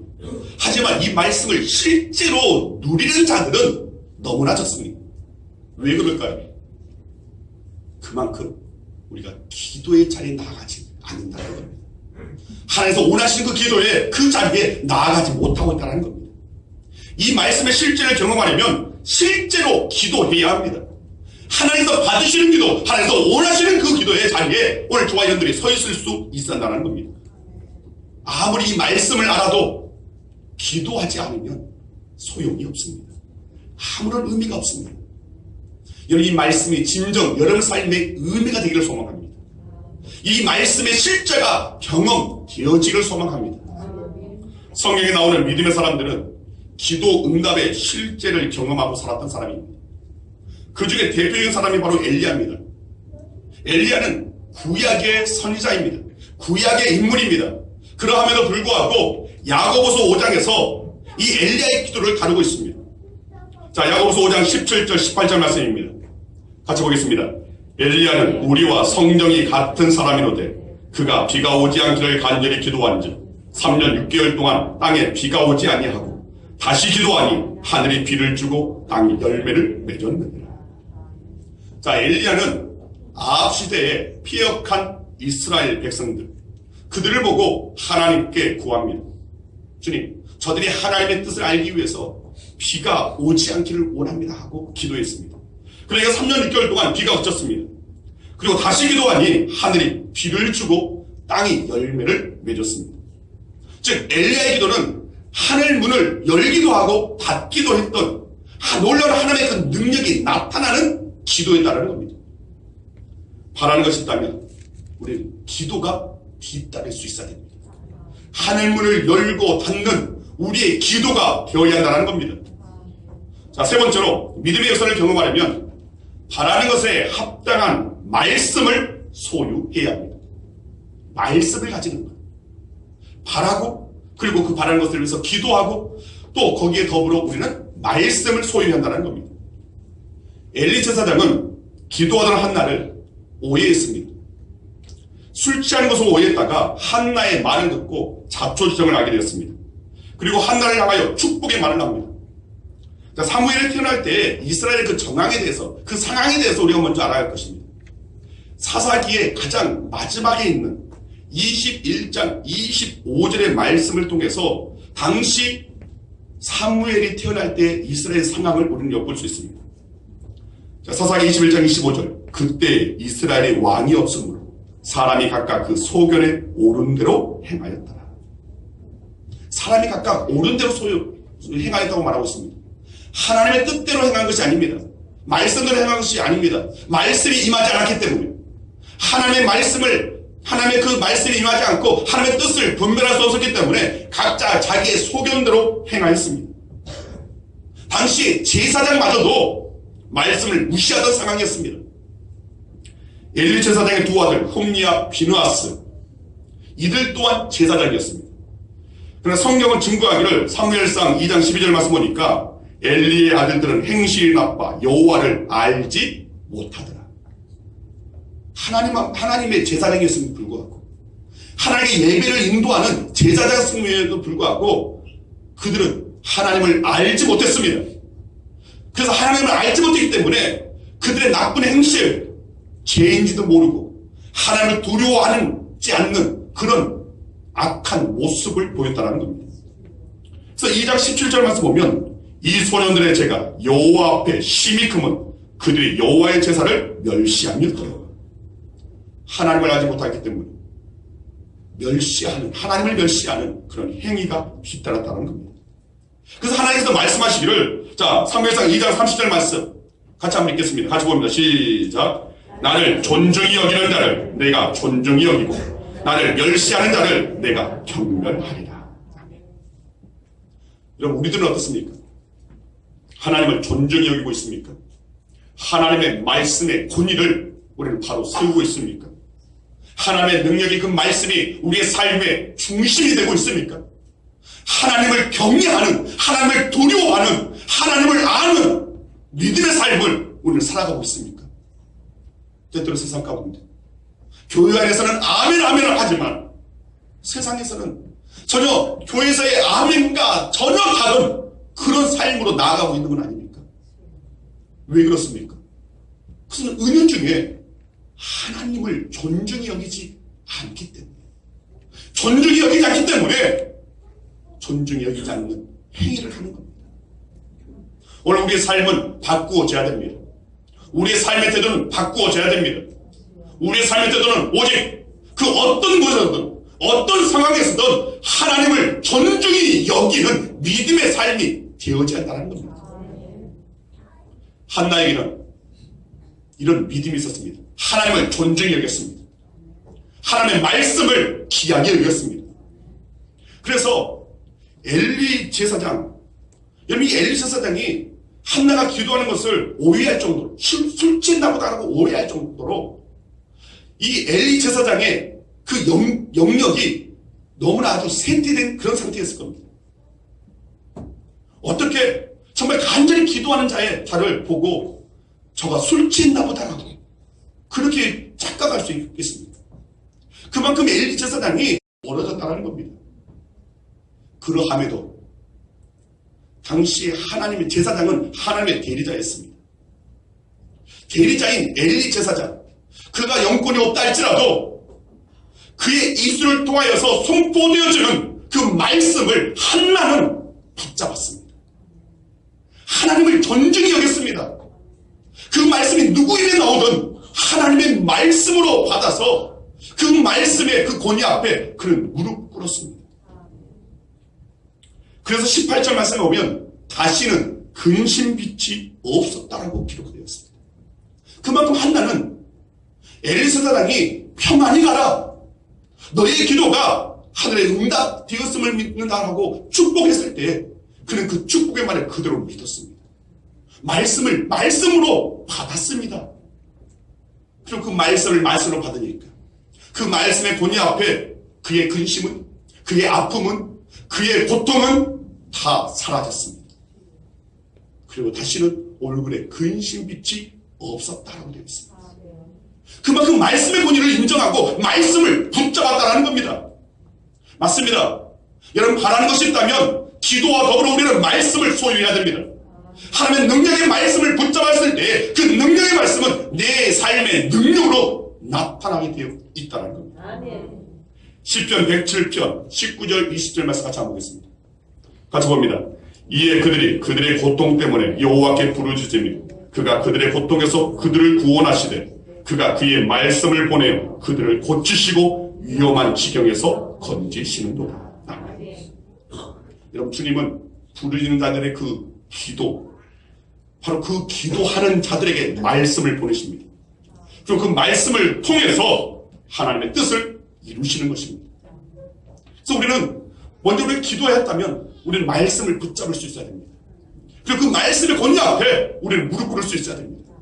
하지만 이 말씀을 실제로 누리는 자들은 너무나 적습니다. 왜 그럴까요? 그만큼 우리가 기도의 자리에 나아가지 않는다는 겁니다. 하나님께서 원하시는 그 기도에, 그 자리에 나아가지 못하고 있다는 겁니다. 이 말씀의 실제를 경험하려면 실제로 기도해야 합니다. 하나님께서 받으시는 기도, 하나님께서 원하시는 그 기도의 자리에 오늘 저와 여러분들이 서 있을 수 있어야 한다는 겁니다. 아무리 이 말씀을 알아도 기도하지 않으면 소용이 없습니다. 아무런 의미가 없습니다. 여러분, 이 말씀이 진정 여러분 삶의 의미가 되기를 소망합니다. 이 말씀의 실제가 경험되어지기를 소망합니다. 성경에 나오는 믿음의 사람들은 기도 응답의 실제를 경험하고 살았던 사람입니다. 그 중에 대표적인 사람이 바로 엘리야입니다. 엘리야는 구약의 선지자입니다. 구약의 인물입니다. 그러함에도 불구하고 야고보서 5장에서 이 엘리야의 기도를 다루고 있습니다. 자, 야고보서 5장 17절 18절 말씀입니다. 같이 보겠습니다. 엘리야는 우리와 성정이 같은 사람이로되 그가 비가 오지 않기를 간절히 기도한즉 3년 6개월 동안 땅에 비가 오지 아니하고 다시 기도하니 하늘이 비를 주고 땅이 열매를 맺었느니라. 자, 엘리야는 아합 시대에 피역한 이스라엘 백성들, 그들을 보고 하나님께 구합니다. 주님, 저들이 하나님의 뜻을 알기 위해서 비가 오지 않기를 원합니다 하고 기도했습니다. 그러니까 3년 6개월 동안 비가 그쳤습니다. 그리고 다시 기도하니 하늘이 비를 주고 땅이 열매를 맺었습니다. 즉 엘리야의 기도는 하늘 문을 열기도 하고 닫기도 했던 놀라운 하나님의 그 능력이 나타나는 기도였다는 겁니다. 바라는 것이 있다면 우리는 기도가 뒤따를 수 있어야 됩니다. 하늘 문을 열고 닫는 우리의 기도가 되어야 한다는 겁니다. 자, 세 번째로 믿음의 역사를 경험하려면 바라는 것에 합당한 말씀을 소유해야 합니다. 말씀을 가지는 것. 바라고, 그리고 그 바라는 것을 위해서 기도하고, 또 거기에 더불어 우리는 말씀을 소유한다는 겁니다. 엘리 제사장은 기도하던 한나를 오해했습니다. 술 취하는 것을 오해했다가 한나의 말을 듣고 자초지정을 하게 되었습니다. 그리고 한나를 향하여 축복의 말을 합니다. 자, 사무엘이 태어날 때 이스라엘의 그 정황에 대해서, 그 상황에 대해서 우리가 먼저 알아야 할 것입니다. 사사기의 가장 마지막에 있는 21장 25절의 말씀을 통해서 당시 사무엘이 태어날 때 이스라엘 상황을 우리는 엿볼 수 있습니다. 자, 사사기 21장 25절. 그때 이스라엘의 왕이 없으므로 사람이 각각 그 소견에 옳은 대로 행하였더라. 사람이 각각 옳은 대로 행하였다고 말하고 있습니다. 하나님의 뜻대로 행한 것이 아닙니다. 말씀대로 행한 것이 아닙니다. 말씀이 임하지 않았기 때문에 하나님의 그 말씀이 임하지 않고 하나님의 뜻을 분별할 수 없었기 때문에 각자 자기의 소견대로 행하였습니다. 당시 제사장마저도 말씀을 무시하던 상황이었습니다. 엘리 제사장의 두 아들 홈니와 비느하스, 이들 또한 제사장이었습니다. 그러나 성경은 증거하기를 사무엘상 2장 12절 말씀 보니까 엘리의 아들들은 행실이 나빠 여호와를 알지 못하더라. 하나님의 제사장이었음에도 불구하고, 하나님의 예배를 인도하는 제사장임에도 불구하고 그들은 하나님을 알지 못했습니다. 그래서 하나님을 알지 못했기 때문에 그들의 나쁜 행실, 죄인지도 모르고 하나님을 두려워하지 않는 그런 악한 모습을 보였다는 겁니다. 그래서 2장 17절 말씀 보면 이 소년들의 죄가 여호와 앞에 심히 크면 그들이 여호와의 제사를 멸시하였더라. 하나님을 알지 못하기 때문에 하나님을 멸시하는 그런 행위가 뒤따랐다는 겁니다. 그래서 하나님께서 말씀하시기를, 자, 사무엘상 2장 30절 말씀 같이 한번 읽겠습니다. 같이 봅니다. 시작. 나를 존중히 여기는 자를 내가 존중히 여기고 나를 멸시하는 자를 내가 경멸하리라. 아멘. 여러분, 우리들은 어떻습니까? 하나님을 존중히 여기고 있습니까? 하나님의 말씀의 권위를 우리는 바로 세우고 있습니까? 하나님의 능력이, 그 말씀이 우리의 삶의 중심이 되고 있습니까? 하나님을 경외하는, 하나님을 두려워하는, 하나님을 아는 믿음의 삶을 우리는 살아가고 있습니까? 때때로 세상 가운데 교회 안에서는 아멘 아멘을 하지만 세상에서는 전혀 교회에서의 아멘과 전혀 다른 그런 삶으로 나아가고 있는 건 아닙니까? 왜 그렇습니까? 그것은 은연 중에 하나님을 존중히 여기지 않기 때문에, 존중히 여기지 않기 때문에 존중히 여기지 않는 행위를 하는 겁니다. 오늘 우리의 삶은 바꾸어져야 됩니다. 우리의 삶의 태도는 바꾸어져야 됩니다. 우리의 삶의 태도는 오직 그 어떤 곳에서든 어떤 상황에서든 하나님을 존중히 여기는 믿음의 삶이 되어져야 한다는 겁니다. 한나에게는 이런 믿음이 있었습니다. 하나님을 존중히 여겼습니다. 하나님의 말씀을 귀하게 여겼습니다. 그래서 엘리 제사장, 여러분, 이 엘리 제사장이 한나가 기도하는 것을 오해할 정도로, 술 취했나보다라고 오해할 정도로 이 엘리 제사장의 그 영역이 너무나 아주 세뇌된 그런 상태였을 겁니다. 어떻게 정말 간절히 기도하는 자를 보고 저가 술 취했나보다라고 그렇게 착각할 수 있겠습니까? 그만큼 엘리 제사장이 멀어졌다는 겁니다. 그러함에도 당시 하나님의 제사장은 하나님의 대리자였습니다. 대리자인 엘리 제사장, 그가 영권이 없다 할지라도 그의 입술을 통하여서 선포되어지는 그 말씀을 한나는 붙잡았습니다. 하나님을 존중히 여겼습니다. 그 말씀이 누구 입에 나오든 하나님의 말씀으로 받아서 그 말씀의 그 권위 앞에 그는 무릎 꿇었습니다. 그래서 18절 말씀에 보면 다시는 근심빛이 없었다라고 기록되어 있습니다. 그만큼 한나는 엘리 제사장이 평안히 가라, 너의 기도가 하늘에 응답되었음을 믿는다라고 축복했을 때 그는 그 축복의 말을 그대로 믿었습니다. 말씀을 말씀으로 받았습니다. 그리고 그 말씀으로 받으니까 그 말씀의 권위 앞에 그의 근심은, 그의 아픔은, 그의 고통은 다 사라졌습니다. 그리고 다시는 얼굴에 근심빛이 없었다라고 되어 있습니다. 그만큼 말씀의 권위를 인정하고 말씀을 붙잡았다는 겁니다. 맞습니다. 여러분, 바라는 것이 있다면 기도와 더불어 우리는 말씀을 소유해야 됩니다. 하나님의 능력의 말씀을 붙잡았을 때 그 능력의 말씀은 내 삶의 능력으로 나타나게 되어 있다는 겁니다. 시편 107편 19절 20절 말씀 같이 한번 보겠습니다. 같이 봅니다. 이에 그들이 그들의 고통 때문에 여호와께 부르짖으며 그가 그들의 고통에서 그들을 구원하시되 그가 그의 말씀을 보내어 그들을 고치시고 위험한 지경에서 건지시는도다. 여러분, 주님은 부르짖는 자들의 그 기도, 바로 그 기도하는 자들에게 말씀을 보내십니다. 그리고 그 말씀을 통해서 하나님의 뜻을 이루시는 것입니다. 그래서 우리는 먼저 우리가 기도해야 했다면 우리는 말씀을 붙잡을 수 있어야 됩니다. 그리고 그 말씀의 권위 앞에 우리는 무릎 꿇을 수 있어야 됩니다.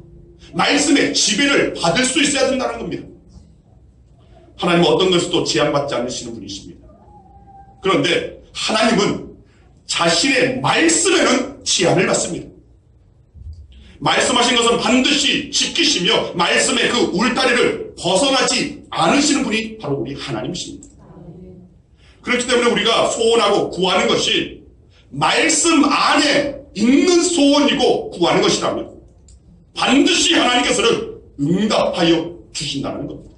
말씀의 지배를 받을 수 있어야 된다는 겁니다. 하나님은 어떤 것에도 제한받지 않으시는 분이십니다. 그런데 하나님은 자신의 말씀에는 제한을 받습니다. 말씀하신 것은 반드시 지키시며 말씀의 그 울타리를 벗어나지 않으시는 분이 바로 우리 하나님이십니다. 그렇기 때문에 우리가 소원하고 구하는 것이 말씀 안에 있는 소원이고 구하는 것이라면 반드시 하나님께서는 응답하여 주신다는 겁니다.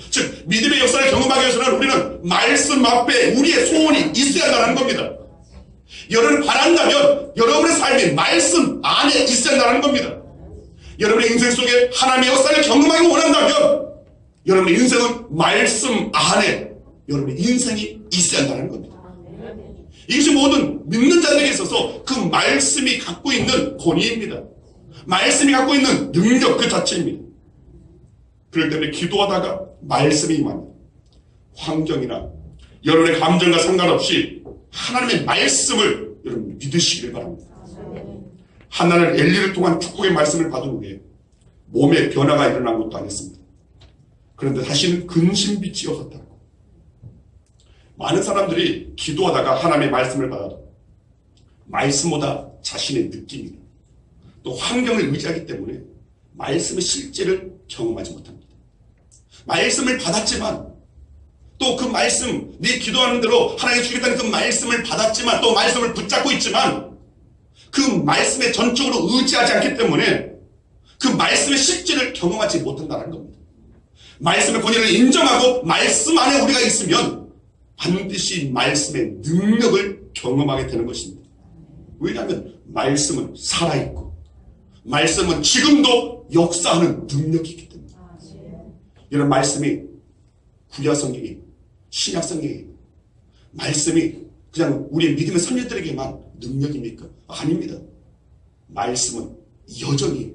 즉 믿음의 역사를 경험하기 위해서는 우리는 말씀 앞에 우리의 소원이 있어야 한다는 겁니다. 여러분을 바란다면 여러분의 삶이 말씀 안에 있어야 한다는 겁니다. 여러분의 인생 속에 하나님의 역사를 경험하기 원한다면 여러분의 인생은 말씀 안에 여러분의 인생이 있어야 한다는 겁니다. 이것이 모든 믿는 자들에게 있어서 그 말씀이 갖고 있는 권위입니다. 말씀이 갖고 있는 능력 그 자체입니다. 그렇기 때문에 기도하다가 말씀이 임합니다. 환경이나 여러분의 감정과 상관없이 하나님의 말씀을 여러분 믿으시길 바랍니다. 한나는 엘리를 통한 축복의 말씀을 받은 후에 몸에 변화가 일어난 것도 아니었습니다. 그런데 다시는 근심빛이 없었다. 많은 사람들이 기도하다가 하나님의 말씀을 받아도 말씀보다 자신의 느낌이나 또 환경을 의지하기 때문에 말씀의 실제를 경험하지 못합니다. 말씀을 받았지만 또 그 말씀, 네 기도하는 대로 하나님이 주겠다는 그 말씀을 받았지만 또 말씀을 붙잡고 있지만 그 말씀에 전적으로 의지하지 않기 때문에 그 말씀의 실제를 경험하지 못한다는 겁니다. 말씀의 권위를 인정하고 말씀 안에 우리가 있으면 반드시 말씀의 능력을 경험하게 되는 것입니다. 왜냐하면 말씀은 살아있고 말씀은 지금도 역사하는 능력이 있기 때문에. 이런 말씀이 구약성경이 신약성경이 말씀이 그냥 우리의 믿음의 선녀들에게만 능력입니까? 아닙니다. 말씀은 여전히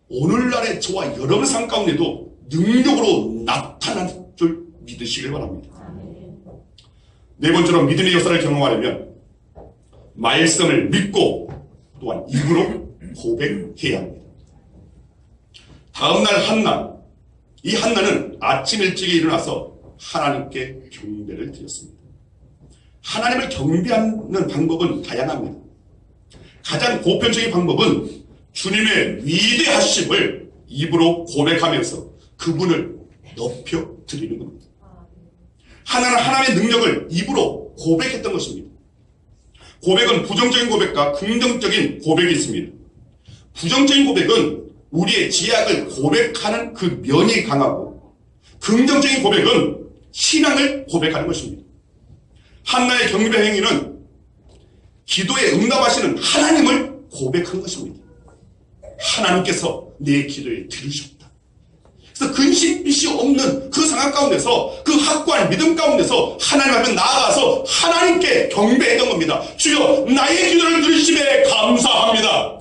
오늘날의 저와 여러분의 삶 가운데도 능력으로 나타날 줄 믿으시길 바랍니다. 네 번째로 믿음의 역사를 경험하려면 말씀을 믿고 또한 입으로 고백해야 합니다. 다음날 한나, 이 한나는 아침 일찍에 일어나서 하나님께 경배를 드렸습니다. 하나님을 경배하는 방법은 다양합니다. 가장 보편적인 방법은 주님의 위대하심을 입으로 고백하면서 그분을 높여 드리는 겁니다. 하나는 하나님의 능력을 입으로 고백했던 것입니다. 고백은 부정적인 고백과 긍정적인 고백이 있습니다. 부정적인 고백은 우리의 죄악을 고백하는 그 면이 강하고 긍정적인 고백은 신앙을 고백하는 것입니다. 한나의 경배 행위는 기도에 응답하시는 하나님을 고백한 것입니다. 하나님께서 내 기도에 들으셨다. 그래서 근심빛이 없는 그 상황 가운데서 그 확고한 믿음 가운데서 하나님 앞에 나아가서 하나님께 경배했던 겁니다. 주여 나의 기도를 들으심에 감사합니다.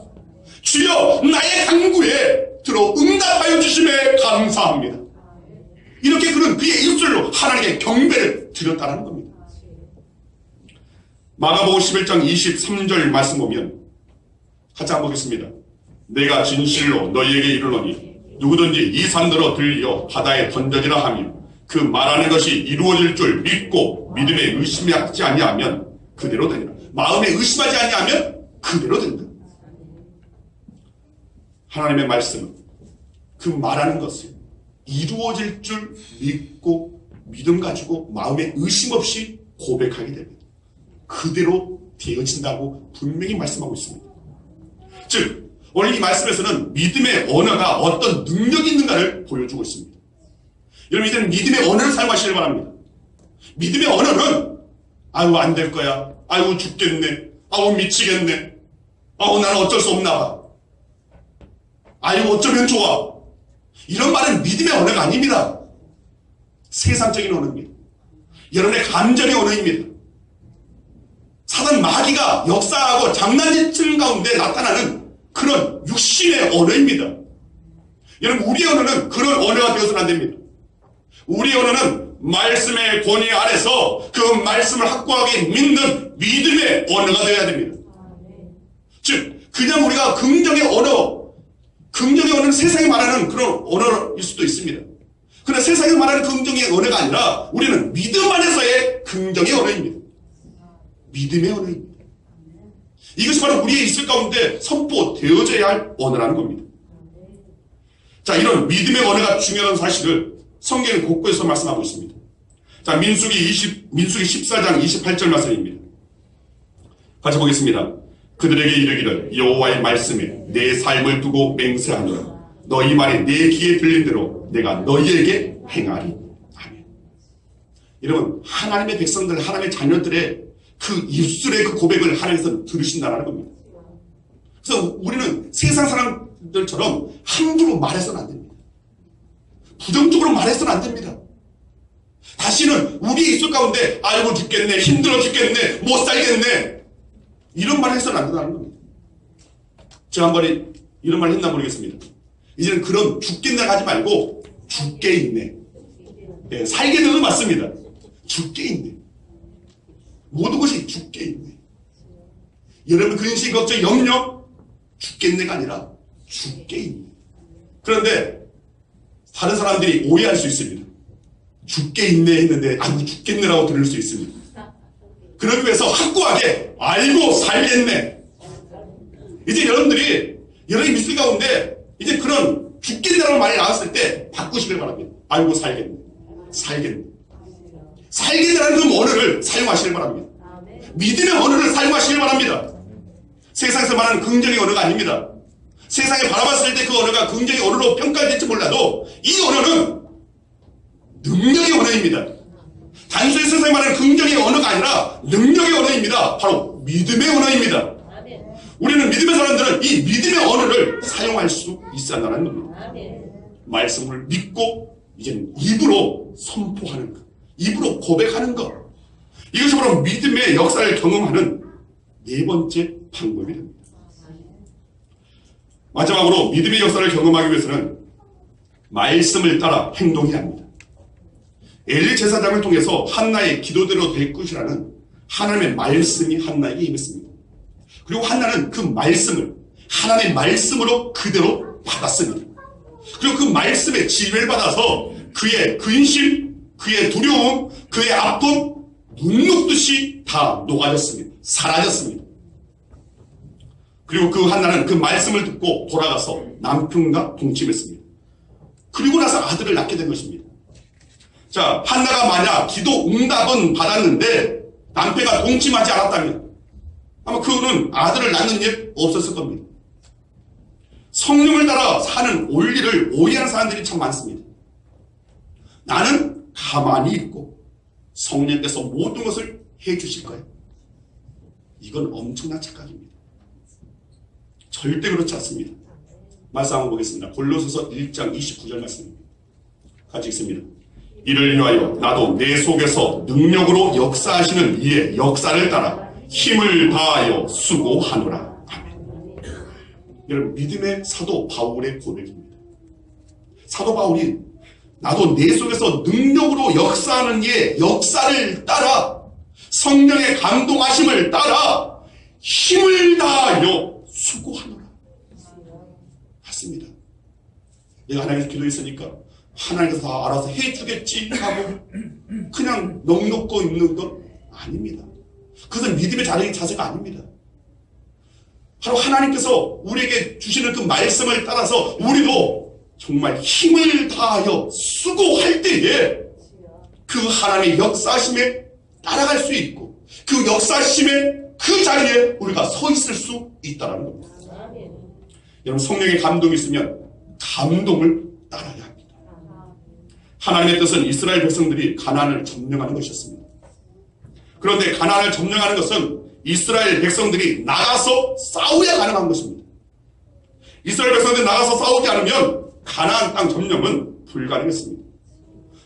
주여 나의 간구에 들어 응답하여 주심에 감사합니다. 이렇게 그는 그의 입술로 하나님께 경배를 드렸다는 겁니다. 마가복음 11장 23절 말씀 보면 같이 한번 보겠습니다. 내가 진실로 너희에게 이르노니 누구든지 이 산더러 들려 바다에 던져지라 하며 그 말하는 것이 이루어질 줄 믿고 믿음에 의심하지 아니하면 그대로 되니라. 마음에 의심하지 아니하면 그대로 된다. 하나님의 말씀은 그 말하는 것을 이루어질 줄 믿고 믿음 가지고 마음에 의심 없이 고백하게 됩니다. 그대로 되어진다고 분명히 말씀하고 있습니다. 즉 오늘 이 말씀에서는 믿음의 언어가 어떤 능력이 있는가를 보여주고 있습니다. 여러분 이제는 믿음의 언어를 사용하시길 바랍니다. 믿음의 언어는 아유 안 될 거야, 아유 죽겠네, 아우 미치겠네. 아우 나는 어쩔 수 없나 봐. 아이고 어쩌면 좋아. 이런 말은 믿음의 언어가 아닙니다. 세상적인 언어입니다. 여러분의 감정의 언어입니다. 사단 마귀가 역사하고 장난칠 가운데 나타나는 그런 육신의 언어입니다. 여러분 우리의 언어는 그런 언어가 되어서는 안 됩니다. 우리의 언어는 말씀의 권위 아래서 그 말씀을 확고하게 믿는 믿음의 언어가 되어야 됩니다. 즉 그냥 우리가 긍정의 언어는 세상이 말하는 그런 언어일 수도 있습니다. 그러나 세상이 말하는 긍정의 언어가 아니라 우리는 믿음 안에서의 긍정의 언어입니다. 믿음의 언어입니다. 이것이 바로 우리의 있을 가운데 선포되어져야 할 언어라는 겁니다. 자, 이런 믿음의 언어가 중요한 사실을 성경은 곳곳에서 말씀하고 있습니다. 자, 민수기 14장 28절 말씀입니다. 같이 보겠습니다. 그들에게 이르기를 여호와의 말씀에 내 삶을 두고 맹세하노라. 너희 말이 내 귀에 들린 대로 내가 너희에게 행하리. 아멘. 여러분 하나님의 백성들, 하나님의 자녀들의 그 입술의 그 고백을 하나님께서 들으신다는 겁니다. 그래서 우리는 세상 사람들처럼 함부로 말해서는 안 됩니다. 부정적으로 말해서는 안 됩니다. 다시는 우리의 입술 가운데 아이고 죽겠네, 힘들어 죽겠네, 못 살겠네 이런 말 해서는 안 된다는 겁니다. 제가 한 번에 이런 말 했나 모르겠습니다. 이제는 그런 죽겠네 하지 말고 죽게 있네. 네, 살게 되는 맞습니다. 죽게 있네. 모든 것이 죽게 있네. 여러분 근심 걱정 염려 죽겠네가 아니라 죽게 있네. 그런데 다른 사람들이 오해할 수 있습니다. 죽게 있네 했는데 아이고 죽겠네라고 들을 수 있습니다. 그러기 위해서 확고하게 알고 살겠네. 이제 여러분들이 믿을 가운데 이제 그런 죽겠네라는 말이 나왔을 때 바꾸시길 바랍니다. 알고 살겠네. 살겠네. 살겠네라는 그 언어를 사용하시길 바랍니다. 믿음의 언어를 사용하시길 바랍니다. 세상에서 말하는 긍정의 언어가 아닙니다. 세상에 바라봤을 때 그 언어가 긍정의 언어로 평가될지 몰라도 이 언어는 능력의 언어입니다. 단순히 세상에 말하는 긍정의 언어가 아니라 능력의 언어입니다. 바로 믿음의 언어입니다. 우리는 믿음의 사람들은 이 믿음의 언어를 사용할 수 있어야 한다는 겁니다. 말씀을 믿고 이제는 입으로 선포하는 것, 입으로 고백하는 것, 이것이 바로 믿음의 역사를 경험하는 네 번째 방법이 됩니다. 마지막으로 믿음의 역사를 경험하기 위해서는 말씀을 따라 행동해야 합니다. 엘리 제사장을 통해서 한나의 기도대로 될 것이라는 하나님의 말씀이 한나에게 임했습니다. 그리고 한나는 그 말씀을 하나님의 말씀으로 그대로 받았습니다. 그리고 그 말씀에 지혜를 받아서 그의 근심, 그의 두려움, 그의 아픔 눈 녹듯이 다 녹아졌습니다. 사라졌습니다. 그리고 그 한나는 그 말씀을 듣고 돌아가서 남편과 동침했습니다. 그리고 나서 아들을 낳게 된 것입니다. 자, 한나가 만약 기도 응답은 받았는데 남편과 동침하지 않았다면 아마 그는 아들을 낳는 일 없었을 겁니다. 성령을 따라 사는 원리를 오해하는 사람들이 참 많습니다. 나는 가만히 있고 성령께서 모든 것을 해주실 거예요. 이건 엄청난 착각입니다. 절대 그렇지 않습니다. 말씀 한번 보겠습니다. 골로새서 1장 29절 말씀입니다. 같이 읽습니다. 이를 위하여 나도 내 속에서 능력으로 역사하시는 이의 역사를 따라 힘을 다하여 수고하노라. 아멘. 여러분 믿음의 사도 바울의 고백입니다. 사도 바울이 나도 내 속에서 능력으로 역사하는 이의 역사를 따라 성령의 감동하심을 따라 힘을 다하여 수고하노라. 맞습니다. 내가 하나님께서 기도했으니까 하나님께서 다 알아서 해주겠지 하고 그냥 넋놓고 있는 건 아닙니다. 그것은 믿음의 자세가 아닙니다. 바로 하나님께서 우리에게 주시는 그 말씀을 따라서 우리도 정말 힘을 다하여 수고할 때에 그 하나님의 역사심에 따라갈 수 있고 그 역사심의 그 자리에 우리가 서 있을 수 있다는 겁니다. 여러분 성령의 감동이 있으면 감동을 따라야 합니다. 하나님의 뜻은 이스라엘 백성들이 가나안을 점령하는 것이었습니다. 그런데 가나안을 점령하는 것은 이스라엘 백성들이 나가서 싸워야 가능한 것입니다. 이스라엘 백성들이 나가서 싸우지 않으면 가나안 땅 점령은 불가능했습니다.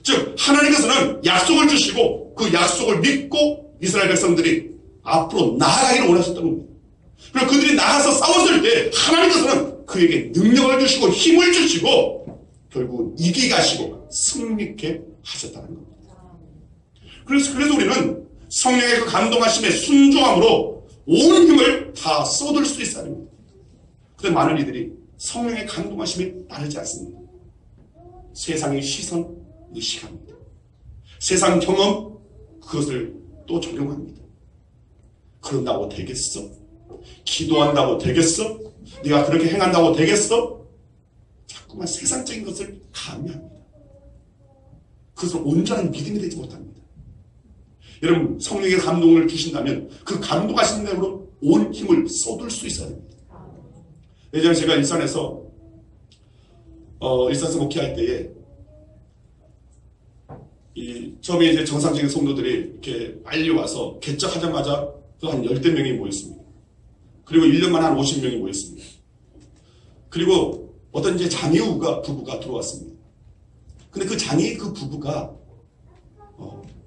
즉 하나님께서는 약속을 주시고 그 약속을 믿고 이스라엘 백성들이 앞으로 나아가기를 원하셨던 겁니다. 그리고 그들이 나가서 싸웠을 때 하나님께서는 그에게 능력을 주시고 힘을 주시고 결국은 이기게 하시고 승리케 하셨다는 겁니다. 그래서 우리는 성령의 그 감동하심에 순종함으로 온 힘을 다 쏟을 수 있어야 합니다. 그런데 많은 이들이 성령의 감동하심에 따르지 않습니다. 세상의 시선 의식합니다. 세상 경험 그것을 또 적용합니다. 그런다고 되겠어? 기도한다고 되겠어? 네가 그렇게 행한다고 되겠어? 자꾸만 세상적인 것을 가미합니다. 그것을 온전한 믿음이 되지 못합니다. 여러분 성령의 감동을 주신다면 그 감동하신 대로 온 힘을 쏟을 수 있어야 됩니다. 예전에 제가 일산에서 목회할 때에 처음에 이제 정상적인 성도들이 이렇게 빨리 와서 개척하자마자 한 10대 명이 모였습니다. 그리고 1년 만에 한 50명이 모였습니다. 그리고 어떤 이제 부부가 들어왔습니다. 근데 그 그 부부가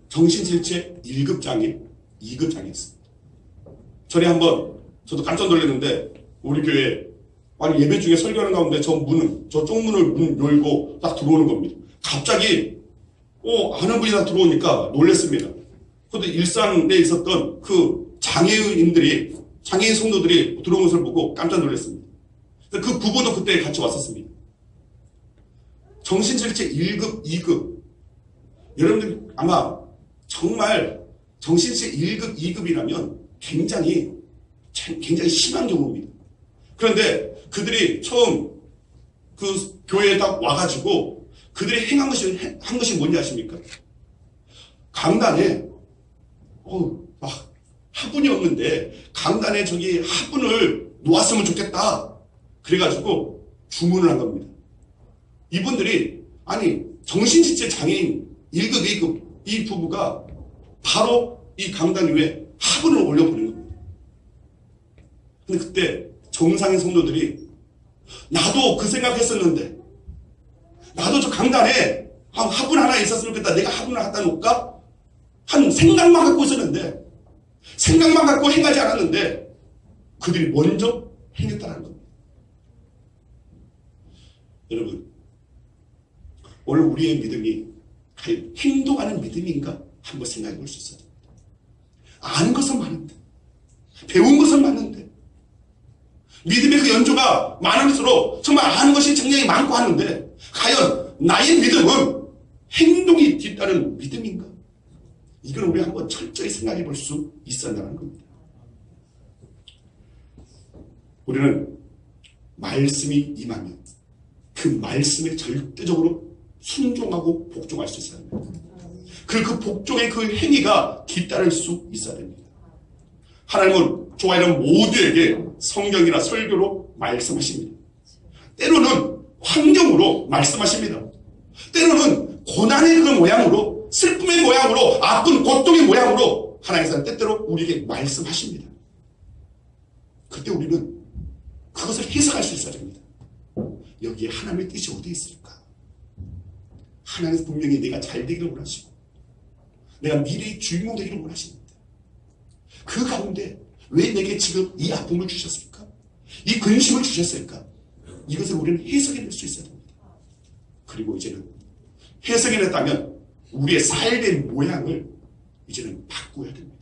정신질체 1급 장애, 2급 장애였습니다. 전에 한번 저도 깜짝 놀랐는데 우리 교회 아니 예배 중에 설교하는 가운데 저쪽 문을 문 열고 딱 들어오는 겁니다. 갑자기 아는 분이 다 들어오니까 놀랐습니다. 그런데 일산에 있었던 그 장애인 성도들이 들어온 것을 보고 깜짝 놀랐습니다. 그 부부도 그때 같이 왔었습니다. 정신질체 1급, 2급. 여러분들 아마 정말 정신질체 1급, 2급이라면 굉장히 심한 경우입니다. 그런데 그들이 처음 그 교회에 딱 와가지고 그들이 한 것이 뭔지 아십니까? 강단에 막 화분이 없는데 강단에 저기 화분을 놓았으면 좋겠다. 그래가지고 주문을 한 겁니다. 이분들이 정신질체 장애인 1급, 2급 이 부부가 바로 이 강단 위에 화분을 올려버린 겁니다. 근데 그때 정상인 성도들이 나도 그 생각했었는데 나도 저 강단에 화분 하나 있었으면 좋겠다. 내가 화분을 갖다 놓을까? 한 생각만 갖고 있었는데 생각만 갖고 행하지 않았는데 그들이 먼저 행했다는 겁니다. 여러분 오늘 우리의 믿음이 과연 행동하는 믿음인가? 한번 생각해 볼 수 있어야 됩니다. 아는 것은 많은데 배운 것은 많은데 믿음의 그 연조가 많을수록 정말 아는 것이 굉장히 많고 하는데 과연 나의 믿음은 행동이 뒤따른 믿음인가? 이걸 우리 한번 철저히 생각해 볼 수 있어야 한다는 겁니다. 우리는 말씀이 임하면 그 말씀에 절대적으로 순종하고 복종할 수 있어야 합니다. 그 복종의 그 행위가 뒤따를 수 있어야 됩니다. 하나님은 저와 여러분 모두에게 성경이나 설교로 말씀하십니다. 때로는 환경으로 말씀하십니다. 때로는 고난의 그 모양으로 슬픔의 모양으로 아픈 고통의 모양으로 하나님께서는 때때로 우리에게 말씀하십니다. 그때 우리는 그것을 해석할 수 있어야 됩니다. 여기에 하나님의 뜻이 어디에 있을까? 하나님께서 분명히 내가 잘 되기를 원하시고 내가 미래의 주인공 되기를 원하십니다. 그 가운데 왜 내게 지금 이 아픔을 주셨을까? 이 근심을 주셨을까? 이것을 우리는 해석해낼 수 있어야 됩니다. 그리고 이제는 해석해냈다면 우리의 삶의 모양을 이제는 바꿔야 됩니다.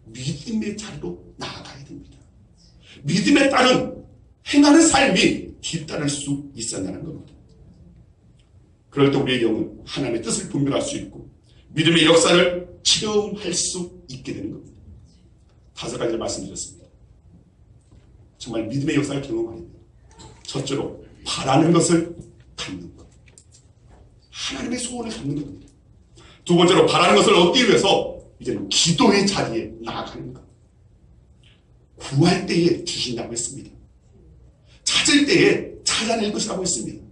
믿음의 자리로 나아가야 됩니다. 믿음에 따른 행하는 삶이 뒤따를 수 있어야 하는 겁니다. 그럴 때 우리의 영은 하나님의 뜻을 분별할 수 있고 믿음의 역사를 체험할 수 있게 되는 겁니다. 5가지를 말씀드렸습니다. 정말 믿음의 역사를 경험하는 것. 첫째로 바라는 것을 갖는 것. 하나님의 소원을 갖는 겁니다. 두 번째로 바라는 것을 얻기 위해서 이제는 기도의 자리에 나아가는 것. 구할 때에 주신다고 했습니다. 찾을 때에 찾아낼 것이라고 했습니다.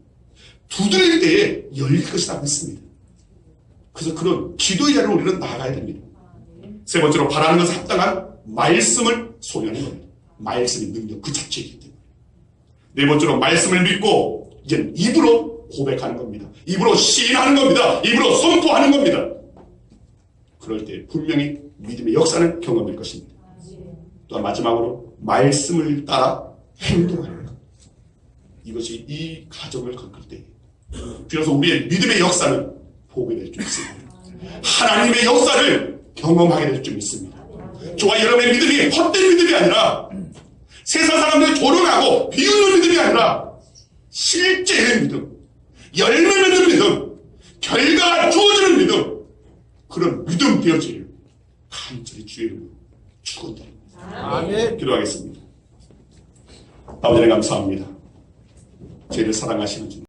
두드릴 때에 열릴 것이라고 했습니다. 그래서 그런 기도의 자리로 우리는 나아가야 됩니다. 세 번째로 바라는 것을 합당한 말씀을 소유하는 겁니다. 말씀의 능력 그 자체이기 때문에. 네 번째로 말씀을 믿고 이제는 입으로 고백하는 겁니다. 입으로 시인하는 겁니다. 입으로 선포하는 겁니다. 그럴 때 분명히 믿음의 역사는 경험될 것입니다. 또한 마지막으로 말씀을 따라 행동하는 것. 이것이 이 가정을 거칠 때 비로소 우리의 믿음의 역사는 보게 될 줄 믿습니다. 하나님의 역사를 경험하게 될 줄 믿습니다. 저와 여러분의 믿음이 헛된 믿음이 아니라 세상 사람들이 조롱하고 비웃는 믿음이 아니라 실제의 믿음, 열매 맺는 믿음, 결과가 주어지는 믿음, 그런 믿음 되어지기를 간절히 주의 이름으로 축원드립니다. 아멘. 기도하겠습니다. 아버지 하나님 감사합니다. 저희를 사랑하시는 주님.